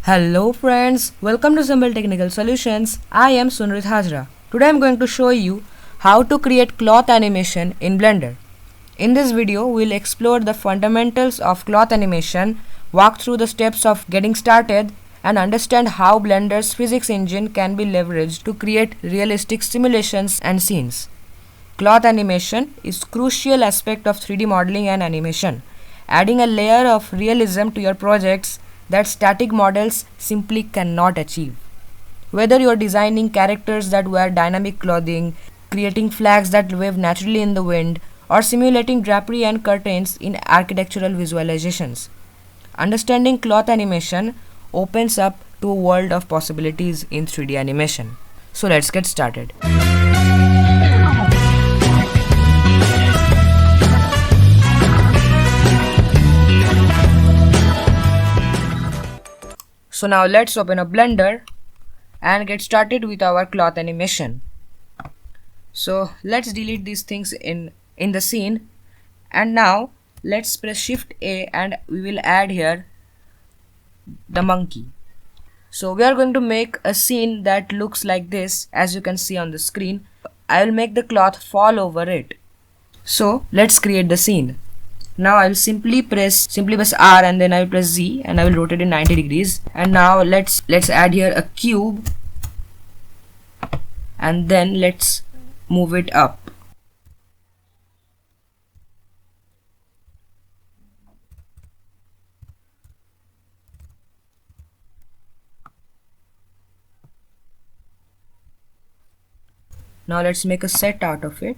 Hello friends, welcome to Simple Technical Solutions. I am Sunrit Hajra. Today I am going to show you how to create cloth animation in Blender. In this video, we will explore the fundamentals of cloth animation, walk through the steps of getting started, and understand how Blender's physics engine can be leveraged to create realistic simulations and scenes. Cloth animation is a crucial aspect of 3D modeling and animation, adding a layer of realism to your projects that static models simply cannot achieve. Whether you're designing characters that wear dynamic clothing, creating flags that wave naturally in the wind, or simulating drapery and curtains in architectural visualizations, understanding cloth animation opens up to a world of possibilities in 3D animation. So let's get started. So now let's open up Blender and get started with our cloth animation. So let's delete these things in the scene, and now let's press Shift A and we will add here the monkey. So we are going to make a scene that looks like this, as you can see on the screen. I will make the cloth fall over it. So let's create the scene. Now I will simply press R and then I will press Z and I will rotate it 90 degrees. And now let's add here a cube and then let's move it up. Now let's make a set out of it.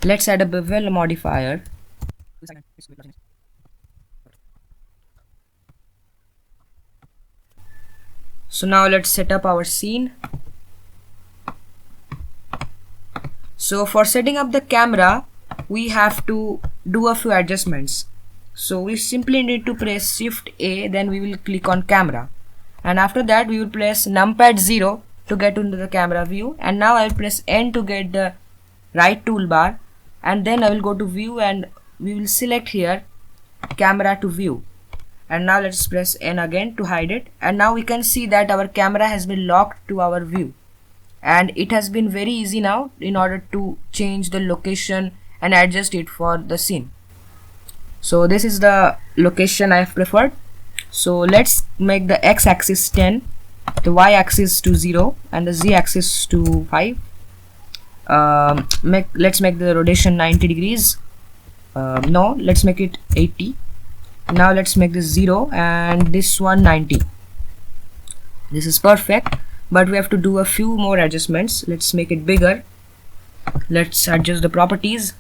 Let's add a bevel modifier. So now let's set up our scene. So for setting up the camera, we have to do a few adjustments. So we simply need to press Shift A, then we will click on camera. And after that we will press numpad 0 to get into the camera view. And now I will press N to get the right toolbar. And then I will go to view and we will select here camera to view. And now let's press N again to hide it. And now we can see that our camera has been locked to our view. And it has been very easy now in order to change the location and adjust it for the scene. So this is the location I have preferred. So let's make the x-axis 10, the y-axis to 0 and the z-axis to 5. Let's make the rotation 90 degrees. No, let's make it 80. Now let's make this 0 and this one 90. This is perfect, but we have to do a few more adjustments. Let's make it bigger. Let's adjust the properties.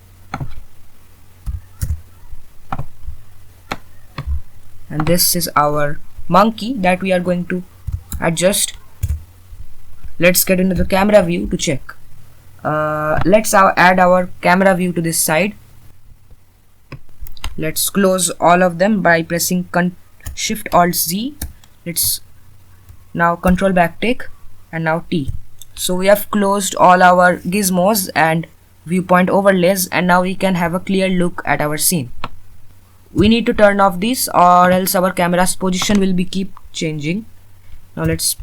And this is our monkey that we are going to adjust. Let's get into the camera view to check. Let's add our camera view to this side. Let's close all of them by pressing Shift Alt Z. Let's now Control Backtick and now T. So we have closed all our gizmos and viewpoint overlays, and now we can have a clear look at our scene. We need to turn off this or else our camera's position will be keep changing. Now let's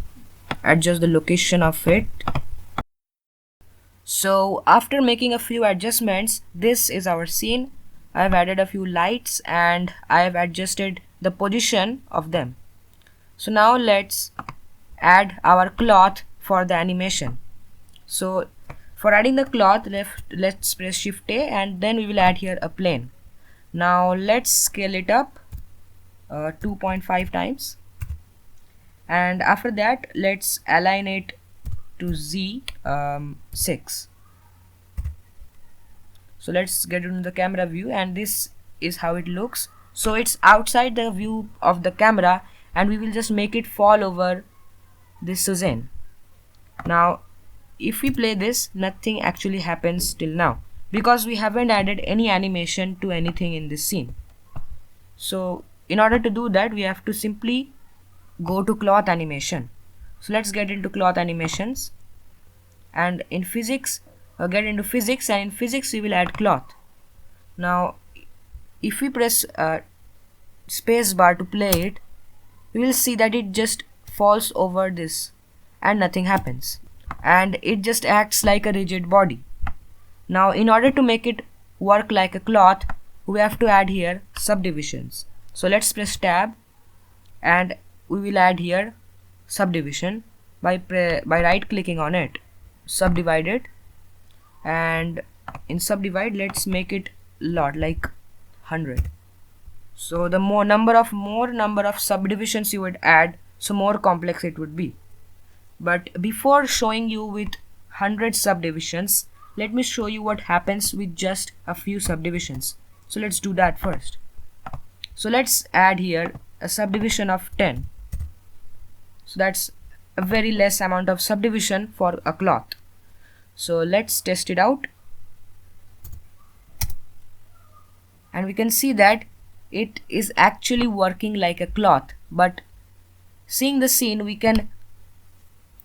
adjust the location of it. So after making a few adjustments, this is our scene. I have added a few lights and I have adjusted the position of them. So now let's add our cloth for the animation. So for adding the cloth, let's press Shift A and then we will add here a plane. Now let's scale it up 2.5 times, and after that let's align it to Z 6. So let's get into the camera view and this is how it looks. So it's outside the view of the camera and we will just make it fall over this Suzanne. Now if we play this, nothing actually happens till now because we haven't added any animation to anything in this scene. So in order to do that, we have to simply go to cloth animation. So let's get into cloth animations. and in physics get into physics, and in physics we will add cloth. Now if we press space bar to play it, you will see that it just falls over this and nothing happens, and it just acts like a rigid body. Now in order to make it work like a cloth, we have to add here subdivisions. So let's press tab and we will add here subdivision by right clicking on it, subdivide it, and in subdivide let's make it lot, like 100. So the more number of subdivisions you would add, so more complex it would be. But before showing you with 100 subdivisions, let me show you what happens with just a few subdivisions. So let's do that first. So let's add here a subdivision of 10. So that's a very less amount of subdivision for a cloth. So let's test it out, and we can see that it is actually working like a cloth. But seeing the scene, we can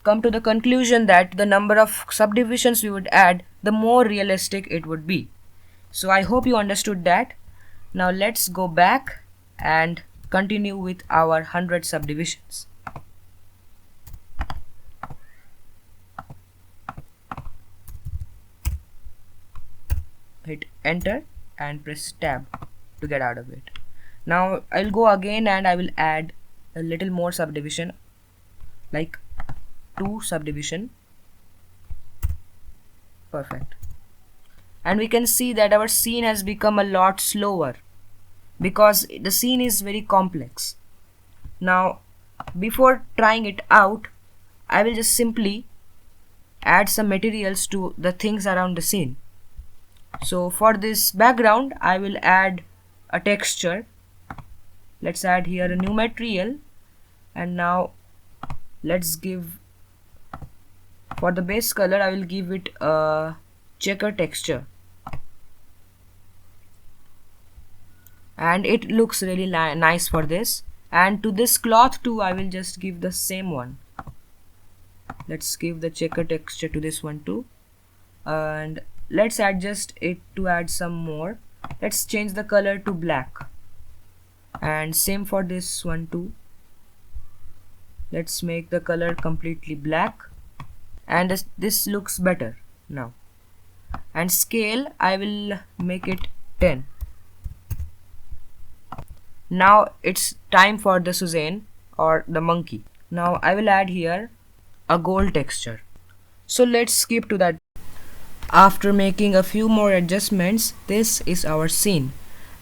come to the conclusion that the number of subdivisions we would add, the more realistic it would be. So I hope you understood that. Now let's go back and continue with our 100 subdivisions. Hit enter and press tab to get out of it. Now I'll go again and I will add a little more subdivision, like 2 subdivision. Perfect. And we can see that our scene has become a lot slower because the scene is very complex. Now before trying it out, I will just simply add some materials to the things around the scene. So for this background I will add a texture. Let's add here a new material, and now let's give, for the base color I will give it a checker texture, and it looks really nice for this. And to this cloth too I will just give the same one. Let's give the checker texture to this one too, and let's adjust it to add some more. Let's change the color to black, and same for this one too. Let's make the color completely black, and this looks better now. And scale I will make it 10. Now it's time for the Suzanne or the monkey. Now I will add here a gold texture. So let's skip to that. After making a few more adjustments, this is our scene,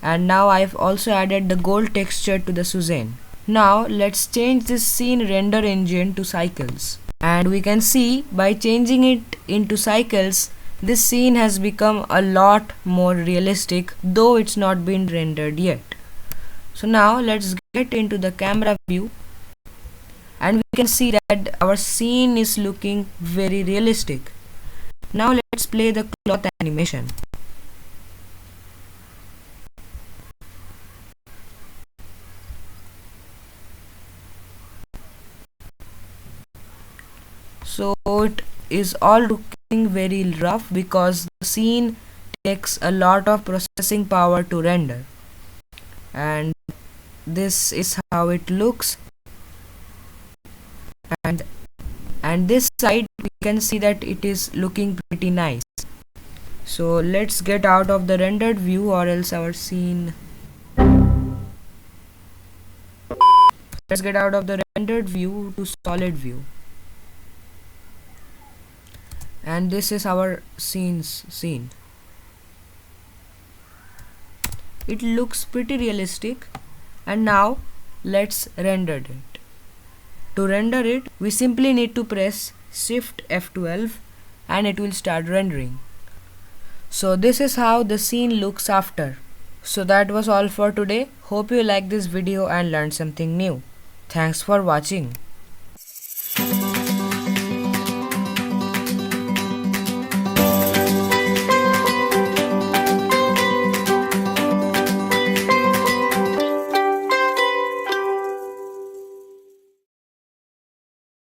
and now I've also added the gold texture to the Suzanne. Now let's change this scene render engine to cycles, and we can see by changing it into cycles, this scene has become a lot more realistic, though it's not been rendered yet. So now let's get into the camera view, and we can see that our scene is looking very realistic. Now let's play the cloth animation. So it is all looking very rough because the scene takes a lot of processing power to render, and this is how it looks. And this side we can see that it is looking pretty nice. So let's get out of the rendered view, or else our scene, let's get out of the rendered view to solid view, and this is our scene. It looks pretty realistic, and now let's render it. To render it, we simply need to press Shift F12 and it will start rendering. So this is how the scene looks after. So that was all for today. Hope you liked this video and learned something new. Thanks for watching.